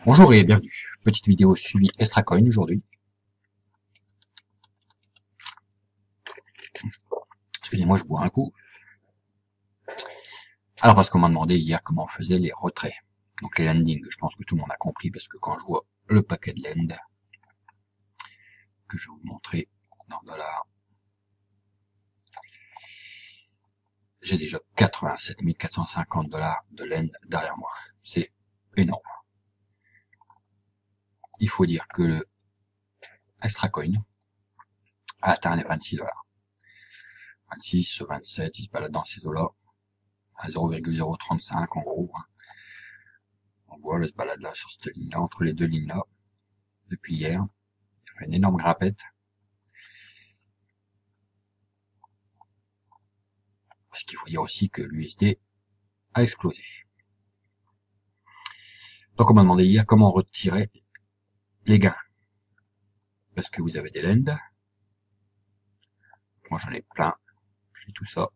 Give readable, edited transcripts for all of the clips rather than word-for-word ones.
Bonjour et bienvenue. Petite vidéo suivie Extracoin aujourd'hui. Excusez-moi, je bois un coup. Alors parce qu'on m'a demandé hier comment on faisait les retraits. Donc les landings, je pense que tout le monde a compris parce que quand je vois le paquet de land que je vais vous montrer dans dollars, j'ai déjà 87 450 $ de land derrière moi. C'est énorme. Il faut dire que le Extracoin a atteint les 26 $. 26, 27, il se balade dans ces eaux-là, à 0,035 en gros. On voit le se balade là sur cette ligne-là, entre les deux lignes-là, depuis hier. Il fait une énorme grimpette. Parce qu'il faut dire aussi que l'USD a explosé. Donc on m'a demandé hier comment retirer les gains. Parce que vous avez des lends. Moi j'en ai plein. J'ai tout ça.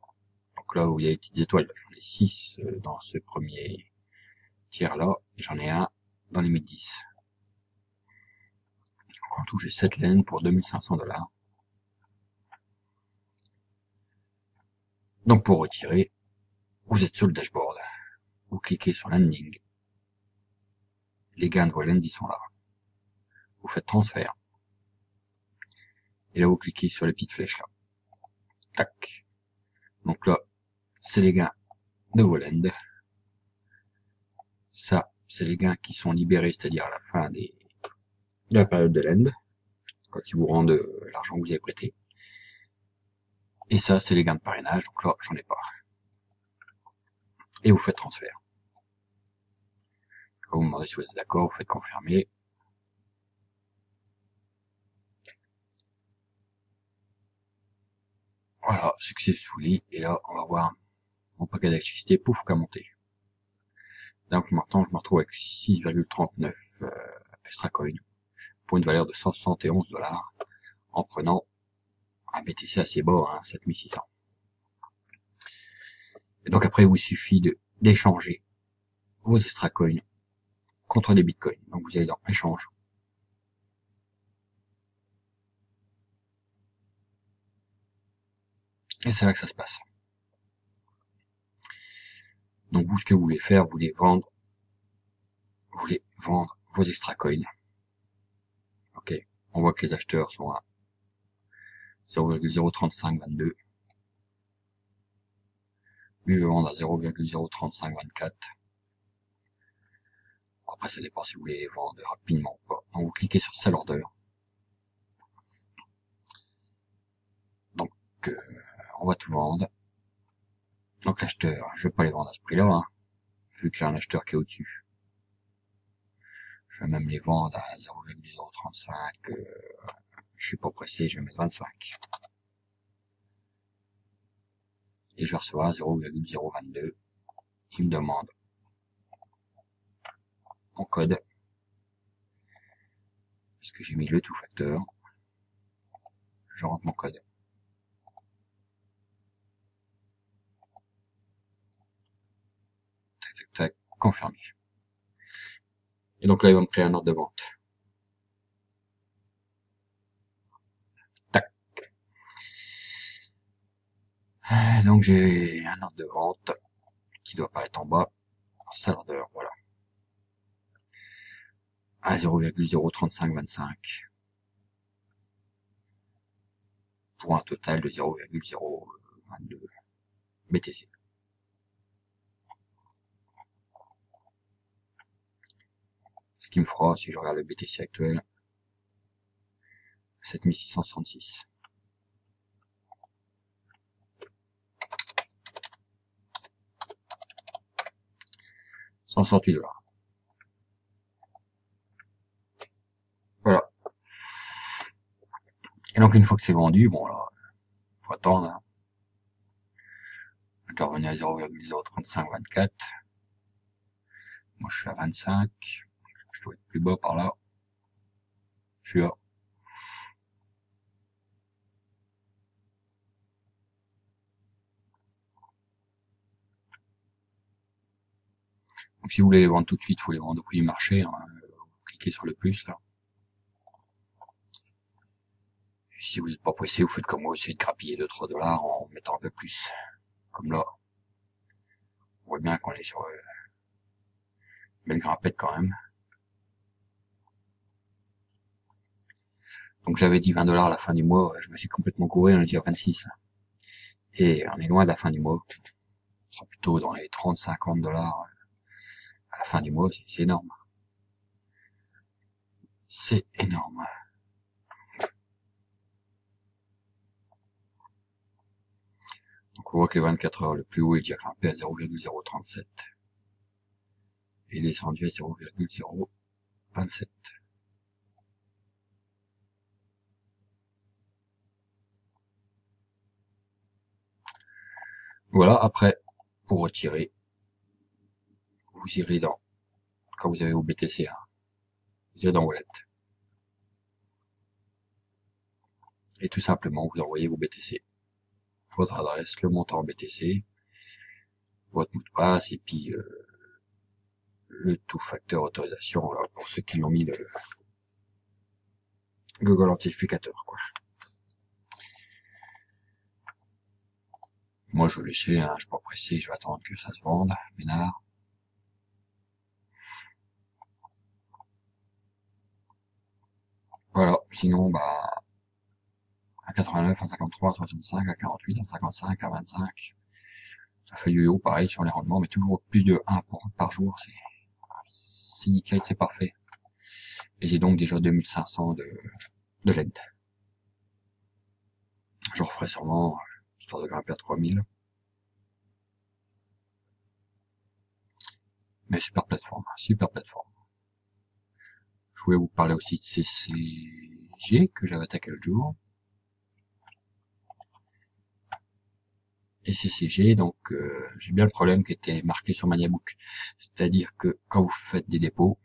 Donc là où il y a les petites étoiles, j'en ai 6 dans ce premier tiers là. Et j'en ai un dans les 1010. Donc en tout j'ai 7 lends pour 2500 $. Donc pour retirer, vous êtes sur le dashboard. Vous cliquez sur landing. Les gains de vos lends ils sont là. Vous faites transfert. Et là vous cliquez sur les petites flèches là. Tac. Donc là, c'est les gains de vos lends. Ça, c'est les gains qui sont libérés, c'est-à-dire à la fin de la période de lend, quand ils vous rendent l'argent que vous avez prêté. Et ça, c'est les gains de parrainage, donc là, j'en ai pas. Et vous faites transfert. Quand vous me demandez si vous êtes d'accord, vous faites confirmer. Voilà, successfully. Et là, on va voir mon paquet d'électricité, pouf, qu'à monter. Donc maintenant, je me retrouve avec 6,39 Extracoin pour une valeur de 171 $, en prenant un BTC assez bas, hein, 7600. Et donc après, il vous suffit d'échanger vos Extracoin contre des bitcoins. Donc vous allez dans échange. Et c'est là que ça se passe. Donc vous, ce que vous voulez faire, vous voulez vendre vos Extracoin. Ok. On voit que les acheteurs sont à 0,03522. Lui veut vendre à 0,03524. Après, ça dépend si vous voulez les vendre rapidement ou pas. Donc vous cliquez sur Sell Order. Donc on va tout vendre. Donc l'acheteur, je vais pas les vendre à ce prix-là, hein, vu que j'ai un acheteur qui est au-dessus. Je vais même les vendre à 0,035. Je suis pas pressé, je vais mettre 25. Et je vais recevoir 0,022. Il me demande mon code. Parce que j'ai mis le two-factor. Je rentre mon code. Tac, tac, tac, confirmé. Et donc là, il va me créer un ordre de vente. Tac. Donc j'ai un ordre de vente qui doit apparaître en bas. Sell order, voilà. À 0,03525. Pour un total de 0,022 BTC. Ce qui me fera, si je regarde le BTC actuel, 7666. 168 $. Voilà. Et donc une fois que c'est vendu, bon là, faut attendre. Hein. Je dois revenir à 0,03524. Moi je suis à 25. Je dois être plus bas par là. Je suis là. Donc si vous voulez les vendre tout de suite, il faut les vendre au prix du marché. Hein. cliquez sur le plus là. Et si vous n'êtes pas pressé, vous faites comme moi, essayez de grappiller 2-3 $ en mettant un peu plus. Comme là. On voit bien qu'on est sur une belle grimpette quand même. Donc j'avais dit 20 $ à la fin du mois, je me suis complètement gouré, on est déjà à 26. Et on est loin de la fin du mois. On sera plutôt dans les 30-50 $ à la fin du mois, c'est énorme. C'est énorme. Donc on voit que les 24 heures, le plus haut est déjà grimpé à 0,037. Et il est descendu à 0,027. Voilà, après, pour retirer, vous irez dans, quand vous avez vos BTC, hein, vous irez dans Wallet. Et tout simplement, vous envoyez vos BTC. Votre adresse, le montant en BTC, votre mot de passe, et puis le tout facteur autorisation, alors pour ceux qui l'ont mis le Google Authentificateur, quoi. Moi, je vais laisser, hein, je suis pas pressé, je vais attendre que ça se vende, ménard. Voilà, sinon, bah, à 89, à 53, à 65, à 48, à 55, à 25. Ça fait yo-yo, pareil, sur les rendements, mais toujours plus de 1 par jour, c'est nickel, c'est parfait. Et j'ai donc déjà 2500 de l'aide. Je referai sûrement, histoire de grimper à 3000. Mais super plateforme, super plateforme. Je voulais vous parler aussi de CCG, que j'avais attaqué l'autre jour. Et CCG, donc j'ai bien le problème qui était marqué sur Maniabook. C'est-à-dire que quand vous faites des dépôts,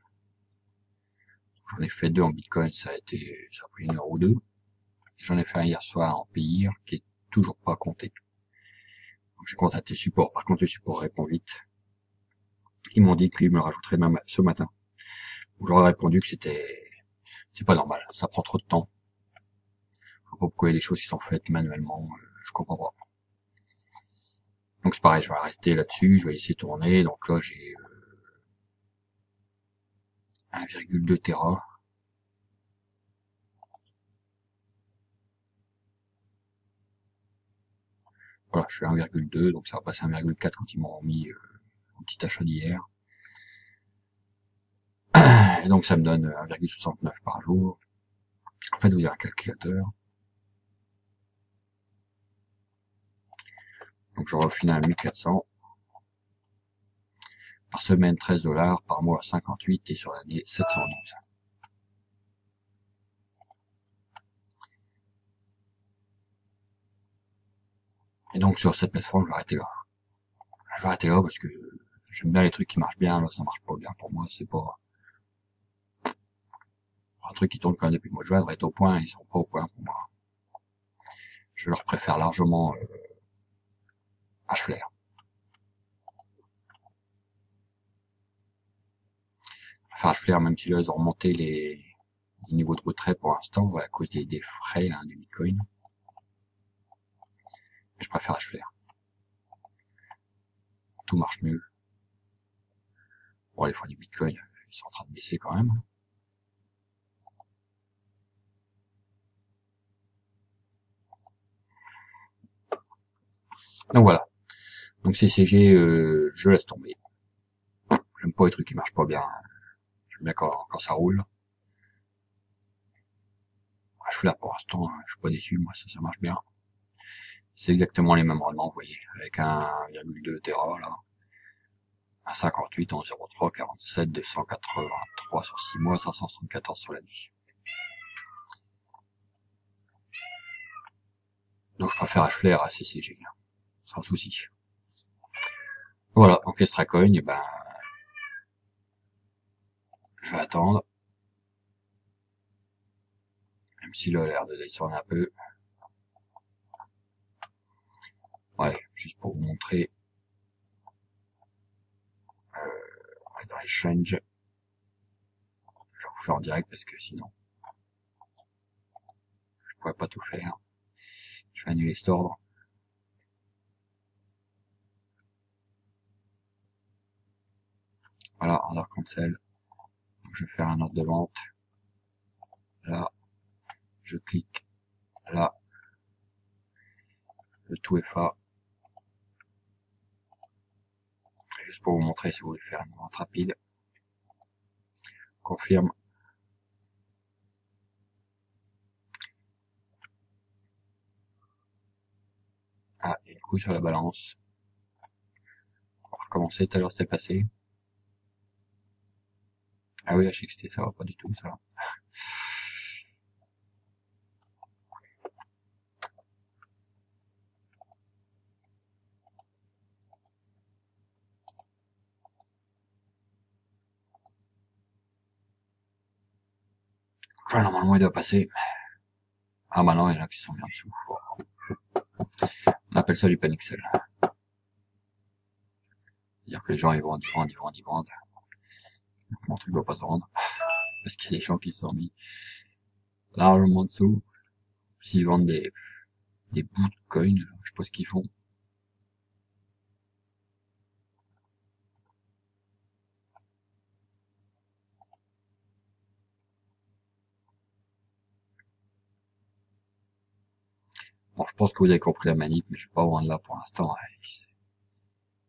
j'en ai fait 2 en Bitcoin, ça a pris 1 heure ou 2. J'en ai fait un hier soir en PIR qui est toujours pas compté. Donc j'ai contacté le support. Par contre, le support répond vite. Ils m'ont dit qu'ils me le rajouteraient même ce matin. J'aurais répondu que c'est pas normal. Ça prend trop de temps. Je vois pas pourquoi il y a des choses qui sont faites manuellement. Je comprends pas. Donc c'est pareil, je vais rester là-dessus. Je vais laisser tourner. Donc là, j'ai 1,2 Tera. Voilà, je suis à 1,2, donc ça va passer à 1,4 quand ils m'ont mis un petit achat d'hier. Et donc ça me donne 1,69 par jour. En fait, vous avez un calculateur. Donc j'aurai au final 1400. Par semaine 13 $, par mois 58 et sur l'année 712. Et donc sur cette plateforme, je vais arrêter là. Je vais arrêter là parce que j'aime bien les trucs qui marchent bien, là ça marche pas bien pour moi, c'est pas un truc qui tourne quand même depuis le mois de juin, devrait être au point, ils sont pas au point pour moi. Je leur préfère largement Hflare. Enfin Hflare, même si là ils ont remonté les niveaux de retrait pour l'instant, à cause des frais hein, du Bitcoin. Mais je préfère Hflare. Tout marche mieux. Bon, les frais du Bitcoin, ils sont en train de baisser quand même. Donc voilà. Donc CCG, je laisse tomber. J'aime pas les trucs qui marchent pas bien. J'aime bien quand ça roule. Je suis là pour l'instant, je suis pas déçu, moi ça marche bien. C'est exactement les mêmes rendements, vous voyez, avec 1,2 Tera là. À 58 en 0,3, 47, 283 sur 6 mois, 574 sur l'année. Donc je préfère Hflare à CCG, sans souci. Voilà, donc Extracoin, et ben je vais attendre. Même s'il a l'air de descendre un peu. Ouais, juste pour vous montrer. Dans les changes. Je vais vous faire en direct parce que sinon, je pourrais pas tout faire. Je vais annuler cet ordre. Voilà, order cancel. Donc, je vais faire un ordre de vente. Là, je clique là. Le tout FA. Juste pour vous montrer si vous voulez faire une vente rapide. Confirme. Ah, il y a une couille sur la balance. On va recommencer, tout à l'heure c'était passé. Ah oui, HXT, ça va pas du tout, ça. Enfin, normalement, il doit passer. Ah bah non, il y en a qui sont bien en dessous. On appelle ça du panic-sell. C'est-à-dire que les gens, ils vendent. Donc, mon truc doit pas se vendre. Parce qu'il y a des gens qui se sont mis largement en dessous. S'ils vendent des bouts de coins, je sais pas ce qu'ils font. Bon, je pense que vous avez compris la manip, mais je vais pas vendre là pour l'instant. Ils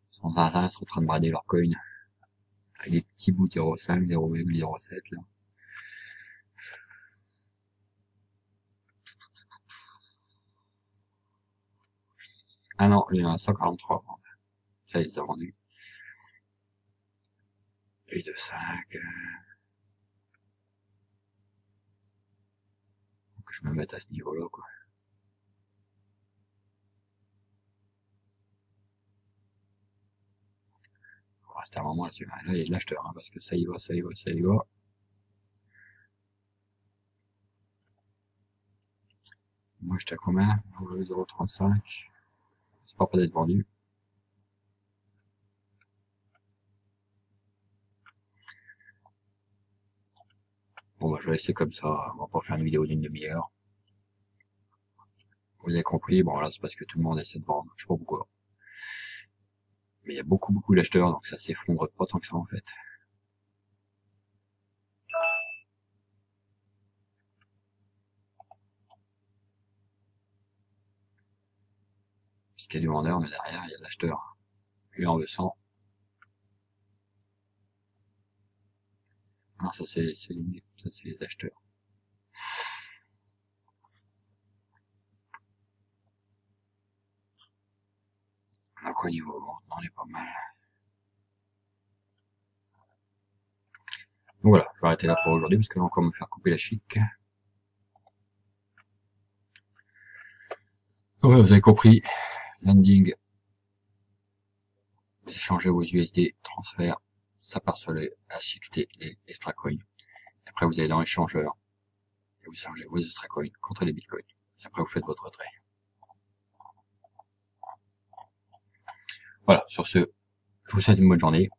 sont en train de brader leurs coins. Avec des petits bouts 0,5, 0,07 là. Ah non, il y en a 143. Ça, ils ont vendu. 8 de 5. Faut que je me mette à ce niveau-là, quoi. Faut rester un moment là-dessus. Là, il y a de l'acheteur, hein, parce que ça y va, ça y va, ça y va. Moi, j'étais à combien? 0,35. C'est pas d'être vendu. Bon, bah, je vais laisser comme ça. On va pas faire une vidéo d'une demi-heure. Vous avez compris. Bon, là, c'est parce que tout le monde essaie de vendre. Je sais pas pourquoi. Mais il y a beaucoup d'acheteurs, donc ça s'effondre pas tant que ça, en fait. Puisqu'il y a du vendeur, mais derrière, il y a de l'acheteur. Lui en veut 100. Alors, ça, c'est les selling. Ça, c'est les acheteurs. Donc, au niveau vente, on est pas mal. Donc voilà, je vais arrêter là pour aujourd'hui parce que je vais encore me faire couper la chic. Ouais, vous avez compris. Landing. Vous échangez vos USD, transfert. Ça part sur les HXT, les extra coins. Après, vous allez dans l'échangeur. Et vous échangez vos extra coins contre les bitcoins. Et après, vous faites votre retrait. Voilà, sur ce, je vous souhaite une bonne journée.